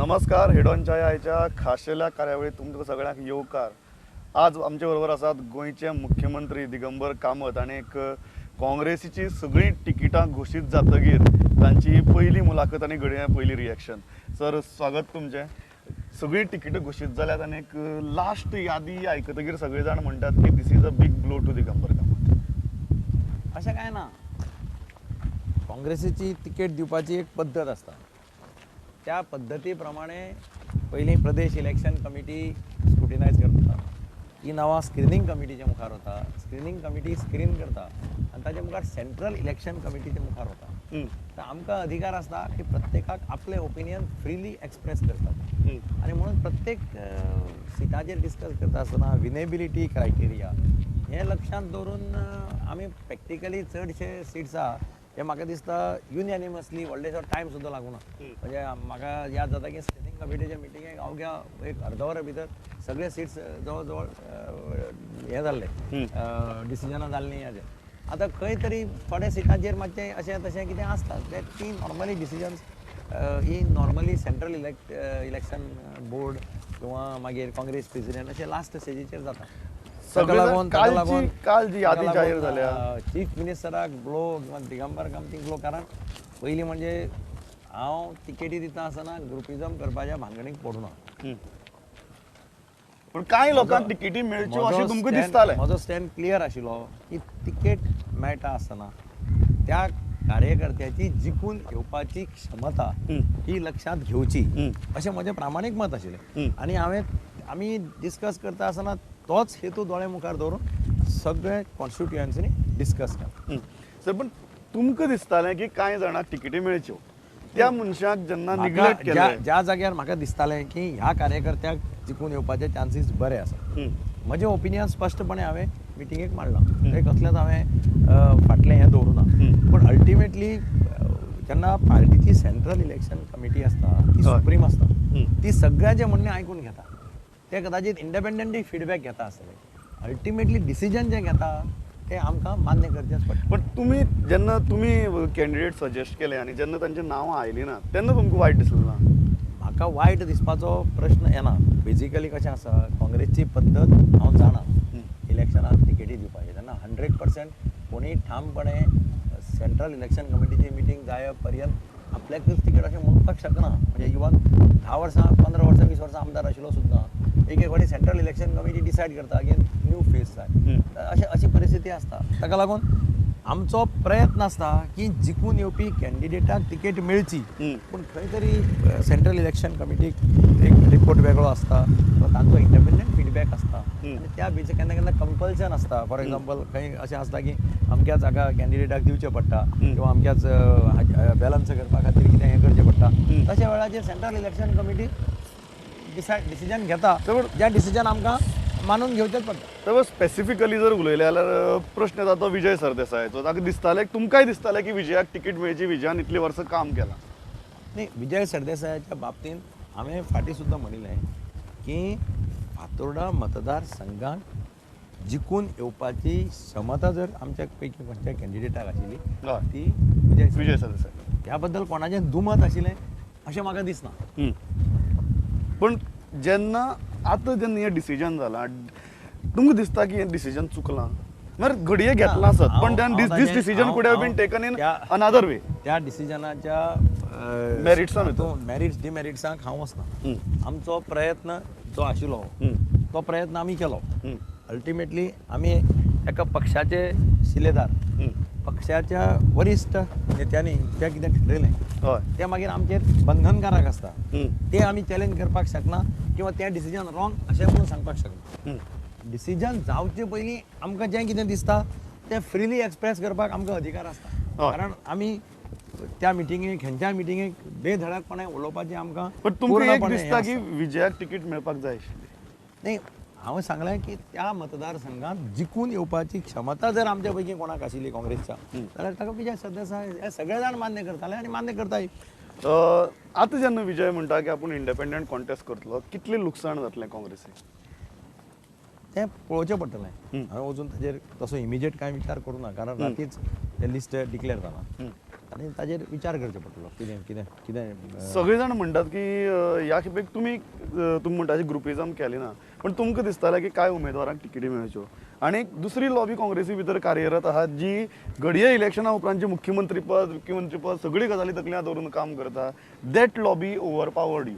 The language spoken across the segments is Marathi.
नमस्कार. हेडॉनच्या आयच्या खाशेल्या कार्यावळीत तुमकां सगळ्यांक येवकार. आज आमचे बरोबर आसात गोंयचे मुख्यमंत्री दिगंबर कामत आणि एक काँग्रेसीची सगळी तिकिटां घोषीत जातकीर तांची पहिली मुलाखत आणि घडये पहिली रिएक्शन. सर स्वागत तुमचे. सगळी तिकिटां घोषीत जाल्यात आणि एक लास्ट यादी आयकतकीर सगळे जाण म्हणटात की this is a big blow to Digambar Kamat. अशें कांय ना. काँग्रेसीची तिकेट दिवपाची एक पद्दत आसता. त्या पद्दती प्रमाणे पयलीं प्रदेश इलेक्शन कमिटी स्क्रुटिनायज करता, ही नांवां स्क्रिनींग कमिटीच्या मुखार वता, स्क्रिनींग कमिटी स्क्रीन करता आनी ताचे मुखार सेंट्रल इलेक्शन कमिटीच्या मुखार वता. तर आमकां अधिकार आसता की प्रत्येकाक आपलें ओपिनियन फ्रिली एक्सप्रेस करतात आनी म्हणून प्रत्येक सिटाचेर डिस्कस करता आसतना विनेबिलिटी क्रायटेरिया हें लक्षांत दवरून आमी प्रॅक्टिकली चडशे सिट्स आहा हे म्हाका दिसता युनियनिमसली व्हडलेसो टायम सुद्दां लागूना. म्हणजे म्हाका याद जाता की स्क्रिनींग कमिटीच्या मिटिंगेक अवघ्या एक अर्द वरा भितर सगळे सिट्स जवळ जवळ हे जाल्ले, डिसिजनां जाल्लीं हेजे. आतां खंय तरी थोड्या सिटांचेर मातशें अशें तशें कितें आसता ते ती नॉर्मली डिसिजन्स ही नॉर्मली सेंट्रल इलेक्शन बोर्ड किंवा मागीर काँग्रेस प्रेसिडेंट अशें लास्ट स्टेजीचेर जाता. काल जी यादी जाहीर जाल्या चीफ मिनिस्टराक ब्लो किंवा दिगंबर कामतीक ब्लो. कारण पयलीं म्हणजे हांव तिकेटी दिता आसतना ग्रुपिजम करपाच्या भानगडीक पडूना. पण कांय लोकांक तिकेटी मेळच्यो अशें तुमकां दिसतालें. म्हजो स्टँड क्लियर आशिल्लो की तिकेट मेळटा आसतना त्या कार्यकर्त्याची जिखून येवपाची क्षमता ही लक्षांत घेवची अशें म्हजें प्रामाणीक मत आशिल्लें. आनी आमी डिस्कस करता आसतना तोच हेतू दोळे मुखार दवरून सगळे कॉन्स्टिट्युएन्सीनी डिस्कस केला. सर पण तुमकां दिसतालें की कांय जाणांक तिकेटी मेळच्यो, त्या मनशाक जेन्ना निग्लेक्ट केलें ज्या जाग्यार म्हाका दिसतालें की ह्या कार्यकर्त्याक जिखून येवपाचे चान्सीस बरे आसा, म्हजें ओपिनियन स्पश्टपणे हांवें मिटिंगेक मांडलां. ते कसलेंच हांवें फाटलें हें दवरुना. पण अल्टिमेटली जेन्ना पार्टीची सेंट्रल इलेक्शन कमिटी आसता ती सुप्रीम आसता, ती सगळ्यांचें म्हणणें आयकून घेता. ते कदाचित इंडिपेंडंटली फीडबॅक घेता आसतले. अल्टिमेटली डिसिजन जें घेता ते आमकां मान्य करचेंच पडटा. पण जेन्ना तुम्ही कॅन्डिडेट सजेस्ट केले आनी जेन्ना तांची नांवां आयलीं ना तेन्ना तुमकां वायट दिसलें ना? म्हाका वायट दिसपाचो प्रश्न येना. बेजिकली कशें आसा, काँग्रेसची पद्दत हांव जाणा इलेक्शनाक तिकेटी दिवपाची. तेन्ना 100% कोणीय ठामपणे सेंट्रल इलेक्शन कमिटीची मिटींग जाय पर्यंत आपल्याकच तिकेट अशें म्हणपाक शकना. म्हणजे इवन 10 वर्सां 15 वर्सां 20 वर्सां आमदार आशिल्लो सुद्दां एक फावटी सेंट्रल इलेक्शन कमिटी डिसायड करता की न्यू फेस जाय, अशी परिस्थिती आसता. ताका लागून आमचो प्रयत्न आसता की जिखून येवपी कॅन्डिडेटाक तिकेट मेळची. पूण खंय तरी सेंट्रल इलेक्शन कमिटीक एक रिपोर्ट वेगळो आसता, तांचो इंडिपेंडंट फीडबॅक आसता आनी त्या बेजीस केन्ना केन्ना कंपल्शन आसता. फॉर एक्झाम्पल खंय अशें आसता की अमक्याच हाका कॅन्डिडेटाक दिवचें पडटा किंवा अमक्याच बॅलन्स करपा खातीर कितें हें करचें पडटा. तशा वेळाचेर सेंट्रल इलेक्शन कमिटी डिसिजन घेता, ज्या डिसिजन आमकां मानून घेवचेच पडटा. तर स्पेसिफिकली जर उलयलें जाल्यार प्रश्न येता तो विजय सरदेसायाचो. ताका दिसतालें, तुमकांय दिसतालें की विजयाक तिकेट मेळची, विजयान इतलीं वर्सां काम केलां. न्ही, विजय सरदेसायाच्या बाबतींत हांवें फाटीं सुद्दां म्हणिल्लें की फातोर्डा मतदारसंघाक जिखून येवपाची क्षमता जर आमच्या पैकी खंयच्या कॅन्डिडेटाक आशिल्ली ती विजय सरदेसाय. ह्या बद्दल कोणाचें दुमत आशिल्लें अशें म्हाका दिसना. पण जेन्ना हें डिसिजन जालां, तुमकां दिसता की हें डिसिजन चुकलां? म्हळ्यार घडये घेतलां आसत पण this decision could have been taken in another way. त्या डिसिजनाच्या मेरिट्स डिमेरिट्सांक हांव वचना. आमचो प्रयत्न जो आशिल्लो तो प्रयत्न आमी केलो. अल्टिमेटली आमी एका पक्षाचे शिलेदार, पक्षाच्या वरिश्ठ नेत्यांनी जें कितें ठरयलें तें मागीर आमचेर बंधनकारक आसता. ते आमी चॅलेंज करपाक शकना किंवा तें डिसिजन रॉंग अशें म्हणून सांगपाक शकना. डिसिजन जावचे पयलीं आमकां जें कितें दिसता तें फ्रिली एक्सप्रेस करपाक आमकां अधिकार आसता. कारण आमी त्या मिटिंगेक खंयच्याय मिटिंगेक बेधडकपणे उलोवपाचें आमकां. पण तुमकां एक दिसता की विजयाक तिकीट मेळपाक जाय आशिल्ली? न्ही, हांवें सांगलें की त्या मतदारसंघात जिखून येवपाची क्षमता जर आमच्या पैकी कोणाक आशिल्ली काँग्रेसच्या जाल्यार ताका विजय सरदेसाय हे सगळे जाण मान्य करताले आनी मान्य करताय. आतां जेन्ना विजय म्हणटा की आपूण इंडिपेंडंट कॉन्टेस्ट करतलो, कितलें लुकसाण जातलें काँग्रेसीक? तें पळोवचें पडटलें. हांवें अजून ताजेर तसो इमिजिएट कांय विचार करूं ना, कारण रातीच तें लिस्ट डिक्लेअर जालां. ताणें ताजेर विचार करचो पडटलो कितें कितें कितें सगळे जाण म्हणटात की ह्या खेपेक तुम्ही म्हणटा ग्रुपिझम केली ना पण तुमकां दिसतालें की कांय उमेदवारांक तिकेटी मेळच्यो आनी एक दुसरी लॉबी काँग्रेसी भितर कार्यरत आहा जी घडये इलेक्शना उपरांत जी मुख्यमंत्री पद सगळी गजाली तकल्यार दवरून काम करता that lobby over powered you.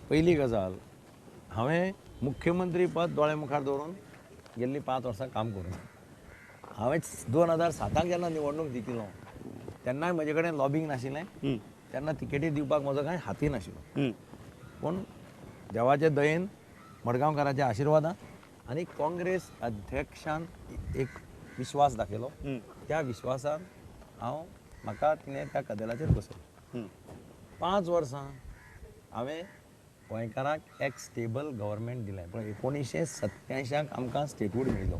पयली गजाल हांवें मुख्यमंत्री पद दोळे मुखार दवरून गेल्ली 5 वर्सां काम करून हांवें 2007 जेन्ना निवडणूक जिखिलो तेन्नाय म्हजे कडेन लॉबिंग नाशिल्लें तेन्ना तिकेटी दिवपाक म्हजो कांय हाती नाशिल्लो पूण देवाचे दयेन मडगांवकाराच्या आशिर्वादान आनी काँग्रेस अध्यक्षान एक विश्वास दाखयलो त्या विश्वासान म्हाका तिणें त्या कदेलाचेर बसयलो 5 वर्सां हांवें गोंयकारांक एक स्टेबल गव्हर्मेंट दिलें पण 1987 आमकां स्टेटहूड मेळिल्लो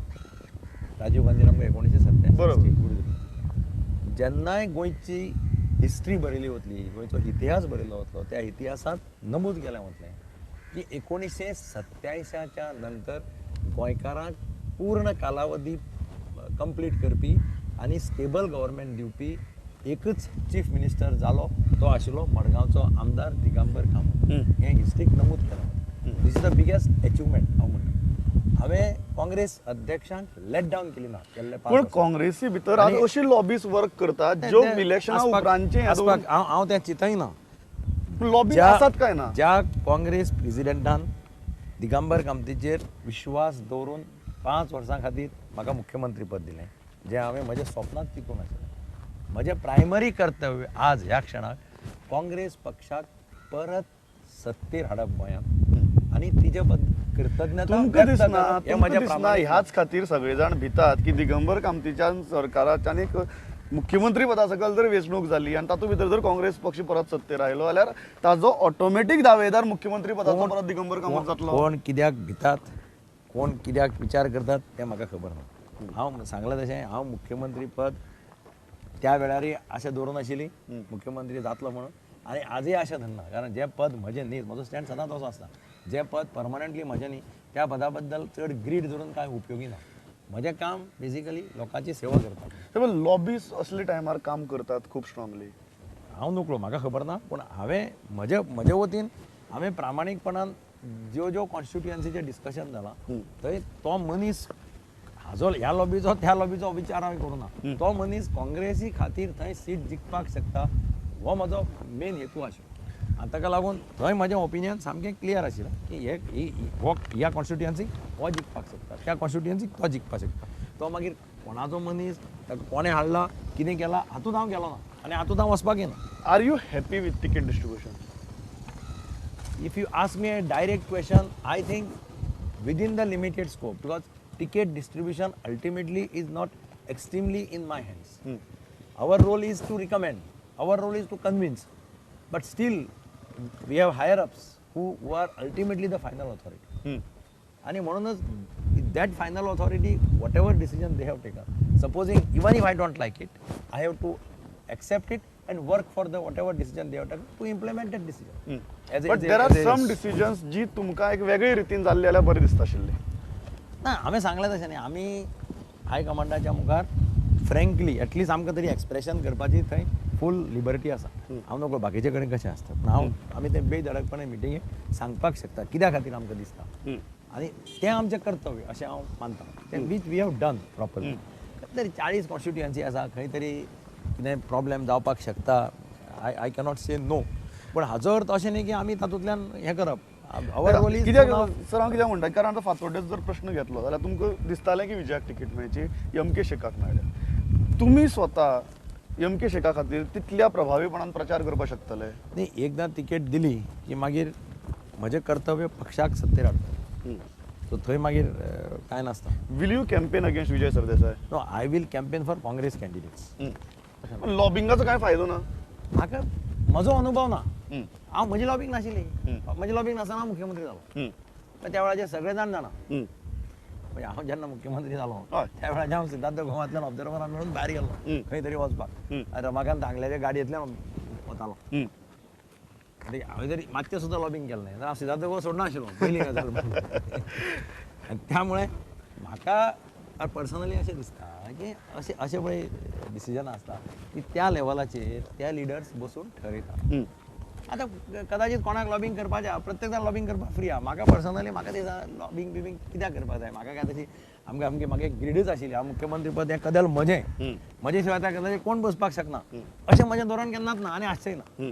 राजीव गांधीन आमकां 1987 स्टेटहूड दिलो जेन्नाय गोंयची हिस्ट्री बरयली वतली गोंयचो इतिहास बरयलो वतलो त्या इतिहासांत नमूद केलें वतलें की 1987 नंतर गोंयकारांक पूर्ण कालावधी कंप्लीट करपी आनी स्टेबल गव्हर्मेंट दिवपी एकच चीफ मिनिस्टर जालो तो आशिल्लो मडगांवचो आमदार दिगंबर कामत हें हिस्ट्रीक नमूद केलें this is the biggest achievement हांव म्हणटा हांवें काँग्रेस अध्यक्षांक लेट डावन केली ना केल्ले पण काँग्रेसी भितर आज अशी लॉबीज वर्क करतात ज्यो इलेक्शना उपरांतचे हांव तें चिंतयना लॉबी आसात काय ना ज्या काँग्रेस प्रेसिडेंटान दिगंबर कामतीचेर विश्वास दवरून 5 वर्सां खातीर म्हाका मुख्यमंत्री पद दिलें जें हांवें म्हज्या स्वप्नांत चिंतूंक नाशिल्लें म्हजें प्रायमरी कर्तव्य आज ह्या क्षणाक काँग्रेस पक्षाक परत सत्तेर हाडप गोंयांत आनी तिचे कृतज्ञता तुमकां दिसना ह्याच खातीर सगळे जाण भितात की दिगंबर कामतीच्या सरकाराच्यान एक मुख्यमंत्री पदा सकल जर वेंचणूक जाली आनी तातूंत भितर जर काँग्रेस पक्ष परत सत्तेर आयलो जाल्यार ताजो ऑटोमॅटीक दावेदार मुख्यमंत्री पदाचो परत दिगंबर कामत जातलो. कोण कित्याक भितात कोण कित्याक विचार करतात तें म्हाका खबर ना हांव सांगलां तशें हांव मुख्यमंत्री पद त्या वेळारय आशा दवरून आशिल्ली मुख्यमंत्री जातलो म्हणून आनी आजय आशा धरना कारण जें पद म्हजें न्ही म्हजो स्टँड सदांच असो आसता जें पद परमनंटली म्हजें न्ही त्या पदा बद्दल चड ग्रीड धरून कांय उपयोगी ना म्हजें काम बेजिकली लोकांची सेवा करता. लॉबीज असले टायमार काम करतात खूब स्ट्रॉंगली हांव नकळो म्हाका खबर ना पूण हांवें म्हजे वतीन हांवें प्रामाणीकपणान ज्यो ज्यो कॉन्स्टिट्युएन्सीचें डिस्कशन जालां थंय तो मनीस हाजो ह्या लॉबीचो त्या लॉबीचो विचार हांवें करूना तो मनीस काँग्रेसी खातीर थंय सीट जिखपाक शकता हो म्हजो मेन हेतू आशिल्लो आनी ताका लागून थंय म्हजें ओपिनियन सामकें क्लियर आशिल्लें की ह्या कॉन्स्टिट्युएन्सीक हो जिखपाक शकता त्या कॉन्स्टिट्युएन्सीक तो जिखपाक शकता तो मागीर कोणाचो मनीस ताका कोणें हाडला कितें केलां हातूंत हांव गेलो ना आनी हातूंत हांव वचपाक येना. Are you happy with ticket distribution? If you ask me a direct question, I think within the limited scope, because ticket distribution ultimately is not extremely in my hands. Our role is to recommend, our role is to convince, but still we have higher ups who are ultimately the final authority. And that final authority, whatever decision they have taken, supposing even if I don't like it, I have to accept it and work for the whatever decision they have taken to implement that decision. But there are some decisions जी तुमकां एक वेगळे रितीन जाल्ले जाल्यार बरें दिसता आशिल्ले. ना हांवें सांगलें तशें न्ही आमी हाय कमांडाच्या मुखार फ्रँकली एटलिस्ट आमकां तरी एक्सप्रेशन करपाची थंय फूल लिबर्टी आसा. हांव नकळो बाकीचे कडेन कशें आसता पूण आमी तें बेधडकपणे मिटिंगेक सांगपाक शकता कित्या खातीर आमकां दिसता आनी तें आमचें कर्तव्य अशें हांव मानतां तें which we have done properly. तरी 40 कॉन्स्टिट्युएन्सी आसा खंय तरी कितें प्रॉब्लेम जावपाक शकता आय कॅनॉट से नो पूण हाजो अर्थ अशें न्ही की आमी तातूंतल्यान हें करप कित्याक सर हांव कित्याक म्हणटा कारण आतां फातोड्डेच जर प्रश्न घेतलो जाल्यार तुमकां दिसतालें की विजयाक तिकीट मेळची एम.के. शेकाक मेळ्ळें तुमी स्वता एम.के. शेका खातीर तितल्या प्रभावीपणान प्रचार करपाक शकतले? न्ही एकदां तिकेट दिली की मागीर म्हजें कर्तव्य पक्षाक सत्तेर हाडप सो थंय मागीर कांय नासता. Will you campaign against Vijay Sardesai? No I will campaign for Congress candidates. लॉबिंगाचो कांय फायदो ना? म्हाका म्हजो अनुभव ना हांव म्हजी लॉबिंग नाशिल्ली म्हजी लॉबिंग नासतना हांव मुख्यमंत्री जालो त्या वेळाचेर सगळे जाण जाणा म्हणजे हांव जेन्ना मुख्यमंत्री जालो त्या वेळाचेर हांव सिद्धार्थ गोमांतल्यान ऑब्जर्वरान मेळून भायर गेल्लो खंय तरी वचपाक आनी रमाकांत हांगल्याच्या गाडयेंतल्यान वतालो हांवें तरी मातशें सुद्दां लॉबिंग केलें ना हांव सिद्धार्थ गोवा सोडना आशिल्लो पयली गजाल आनी त्यामुळे म्हाका पर्सनली अशें दिसता की अशे पळय डिसिजन आसता की त्या लेवलाचेर त्या लिडर्स बसून ठरयता. आतां कदाचित कोणाक लॉबिंग करपाचें प्रत्येक जाण लॉबिंग करपाक फ्री आहा. म्हाका पर्सनली म्हाका ते लॉबिंग बिबिंग कित्याक करपाक जाय. म्हाका काय तशी म्हाका एक ग्रिडूच आशिल्ली. हांव मुख्यमंत्री पद हें कदेल म्हजे शिवाय त्या कदाचित कोण बसपाक शकना अशें म्हजें धोरण केन्नाच ना आनी आसचेंय ना.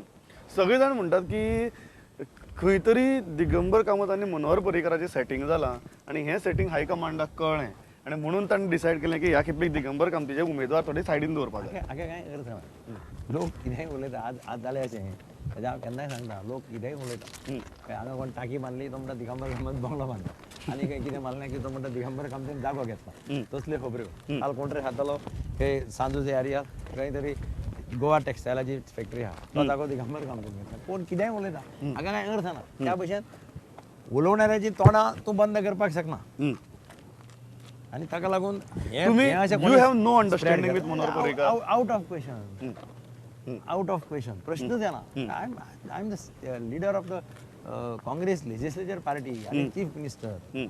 सगळे जाण म्हणटात की खंय तरी दिगंबर कामत आनी मनोहर पर्रीकराचें सेटिंग जालां आनी हें सेटिंग हायकमांडाक कळ्ळें आनी म्हणून ताणें डिसायड केलें की ह्या खेपे दिगंबर कामतीचे उमेदवार थोडे सायडीन दवरपाक जाय. हाका कांय अर्थ ना. लोक कितेंय उलयता आज जालें अशें तेजें हांव केन्नाय सांगता लोक कितेंय उलयता. हांगा कोण टाकी बांदली तो म्हणटा दिगंबर कामत बंगलो बांदता आनी खंय कितें मारलें की तो म्हणटा दिगंबर कामतीन जागो घेतला. तसल्यो खबऱ्यो काल कोण तरी खातालो हे सांजूचे एरिया खंय तरी गोवा टॅक्सटायलाची फॅक्टरी आहा तो जागो दिगंबर कामतीन घेतला. कोण कितेंय उलयता हाका कांय अर्थ ना. त्या भशेन उलोवणाऱ्याची तोंडां तूं बंद करपाक शकना. आनी ताका लागून You have no understanding with Manohar Parrikar. Out of question. Out of question प्रश्नच येना. I am the leader of the Congress legislature party आनी चीफ मिनिस्टर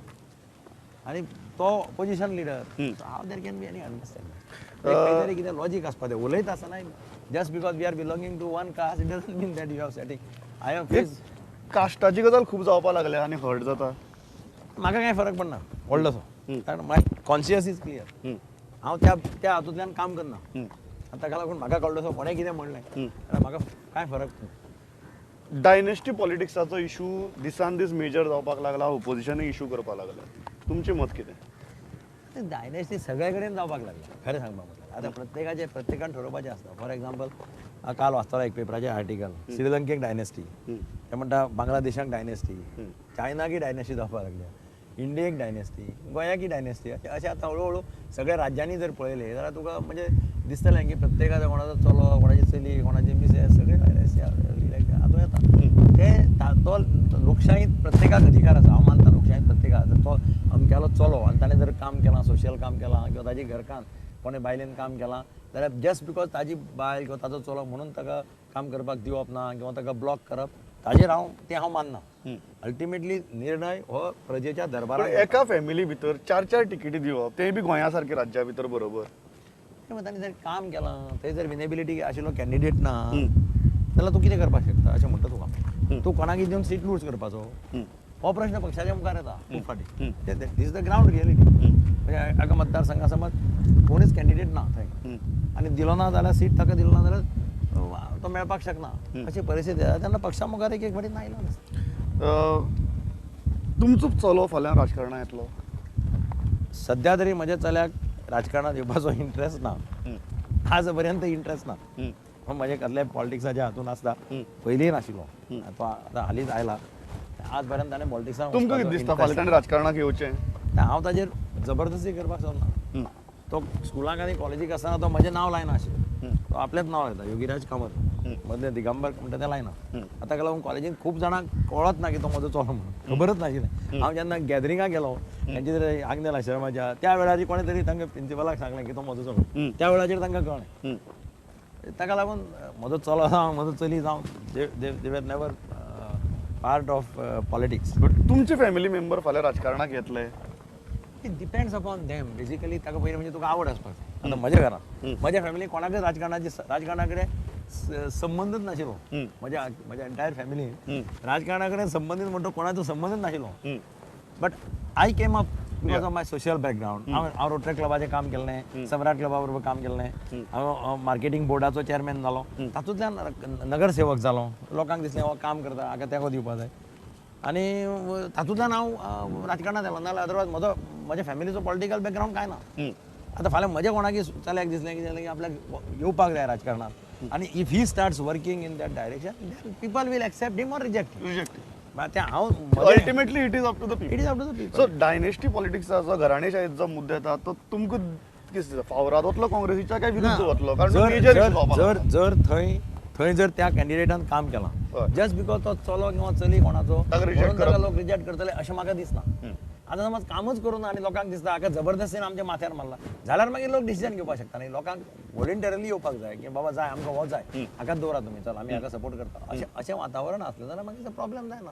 आनी तो opposition leader. How there can be any understanding. खंय तरी कितें लॉजीक आसपा जाय. उलयता आसतना just because we are belonging to one caste it doesn't mean that you have setting. I have face कास्टाची गजाल खूब जावपाक लागल्या आनी हर्ट जाता. म्हाका कांय फरक पडना व्हडलोसो. कारण माय कॉन्शियस इज क्लियर. हांव त्या हातूंतल्यान काम करना. आनी ताका लागून म्हाका कळटसो कोणें कितें म्हणलें जाल्यार म्हाका कांय फरक ना. डायनेस्टी पॉलिटिक्साचो इशू दिसान दीस मेजर जावपाक लागला. ऑपोजिशनूय इशू करपाक लागला. तुमचें मत कितें? डायनेस्टी सगळे कडेन जावपाक लागला खरें सांगपाक म्हटल्यार. आतां प्रत्येकान ठरोवपाचें आसता. फॉर एग्जाम्पल काल वाचतालो एक पेपराचें आर्टिकल श्रीलंकेक डायनेस्टी ते म्हणटा बांगलादेशाक डायनेस्टी चायनाकी डायनेस्टी जावपाक लागल्या इंडियेक डायनेस्टी गोंयाकी डायनेस्टी अशें आतां हळू सगळ्या राज्यांनी जर पळयलें जाल्यार तुका म्हणजे दिसतलें की प्रत्येकाचो कोणाचो चलो कोणाची चली कोणाची मिसेस सगळे डायनेस्टी हातूंत येता. तो लोकशाहीत प्रत्येकाक अधिकार आसा. हांव मानता लोकशाहीत प्रत्येकाक जर तो अमक्यालो चलो आनी ताणें जर काम केलां सोशल काम केलां किंवा ताजी घरकान्न कोणें बायलेन काम केलां जाल्यार जस्ट बिकॉज ताजी बायल किंवा ताजो चलो म्हणून ताका काम करपाक दिवप ना किंवा ताका ब्लॉक करप ताजेर हांव मानना. अल्टिमेटली निर्णय हो प्रजेच्या दरबारात. एका फॅमिली भितर 4 टिकेटी दिवप तेय बी गोंया सारके राज्या भितर बरोबर. ताणें जर काम केलां थंय जर विनेबिलिटी आशिल्लो कॅन्डिडेट ना जाल्यार तूं कितें करपाक शकता अशें म्हणटा तुका. तूं कोणाक दिवन सीट लूज करपाचो हो प्रश्न पक्षाच्या मुखार येता खूब फाटी. This is the ground reality. म्हणजे एका मतदारसंघा समज कोणीच कॅन्डिडेट ना थंय आनी दिलो ना जाल्यार सीट ताका दिलो ना जाल्यार तो मेळपाक शकना अशी परिस्थिती आसा. तेन्ना पक्षा मुखार एक फावटी नायलो. तुमचो चलो फाल्यां राजकारणांत येतलो? सध्या तरी म्हज्या चल्याक राजकारणांत येवपाचो इंट्रस्ट ना. आज पर्यंत इंट्रस्ट ना. म्हजे कसले पॉलिटिक्साच्या हातून आसता पयलींय नाशिल्लो. तो आतां हालींच आयला. आज पर्यंत ताणें पॉलिटिक्सांत तुमकां कितें दिसता फाल्यां ताणें राजकारणाक येवचें? हांव ताजेर जबरदस्ती करपाक सोदना. तो स्कुलाक आनी कॉलेजीक आसतना तो म्हजें नांव लायना आशिल्लें. तो आपलेंच नांव लायता योगीराज कामत मदले दिगंबर म्हणटा तें लायना. ताका लागून कॉलेजींत खूब जाणांक कळत ना की तो म्हजो चलो म्हणून खबरच नाशिल्लें. हांव जेन्ना गॅदरिंगाक गेलो तेंचे तरी आग्नेल आश्रमाच्या त्या वेळार कोणें तरी तांकां प्रिंसिपलाक सांगलें की तो म्हजो चलो. त्या वेळाचेर तांकां कळ्ळें. ताका लागून म्हजो चलो जावं म्हजो चली जावं दे वर नेवर पार्ट ऑफ पॉलिटिक्स. तुमचे फॅमिली मेंबर फाल्यां राजकारणाक येतले? It depends upon them. Basically ताका पयलीं म्हणजे तुका आवड आसपाक जाय. आतां म्हज्या घरांत म्हज्या फॅमिलीक कोणाकच राजकारणा कडेन संबंदच नाशिल्लो. म्हज्या एंटायर फॅमिलीन राजकारणा कडेन संबंदीत म्हणटा कोणाचो संबंदच नाशिल्लो. But I came up because of my social background. हांव रोटरी क्लबाचें काम केल्लें सम्राट क्लबा बरोबर काम केल्लें. हांव मार्केटींग बोर्डाचो चॅरमॅन जालो. तातूंतल्यान नगरसेवक जालो. लोकांक दिसलें हो काम करता हाका तेंको दिवपा जाय आनी तातूंतल्यान हांव राजकारणांत येलो. नाल्यार अदरवायज म्हज्या फॅमिलीचो पॉलिटिकल बॅकग्रावंड कांय ना. आतां फाल्यां म्हज्या कोणाकी चल्याक दिसलें की आपल्याक येवपाक जाय राजकारणांत आनी if he starts working in that direction people will accept him or reject. Ultimately it is up to the people. So dynasty पॉलिटिक्साचो घराणेशाहीचो मुद्दो येता तो तुमकां कितें दिसता फावरात वतलो काँग्रेसीच्या काय विरुद्ध वतलो? कारण थंय जर त्या कॅन्डिडेटान काम केलां जस्ट बिकॉज तो चलो किंवा चली कोणाचो लोक रिजेक्ट करतले अशें म्हाका दिसना. आतां समज कामच करून आनी लोकांक दिसता हाका जबरदस्तीन आमच्या माथ्यार मारला जाल्यार मागीर लोक डिसिजन घेवपाक शकता न्ही. लोकांक वॉलंटरिली येवपाक जाय की बाबा जाय आमकां हो जाय हाकाच दवरा तुमी चल आमी हाका सपोर्ट करता अशें वातावरण आसलें जाल्यार मागीर प्रॉब्लेम जायना.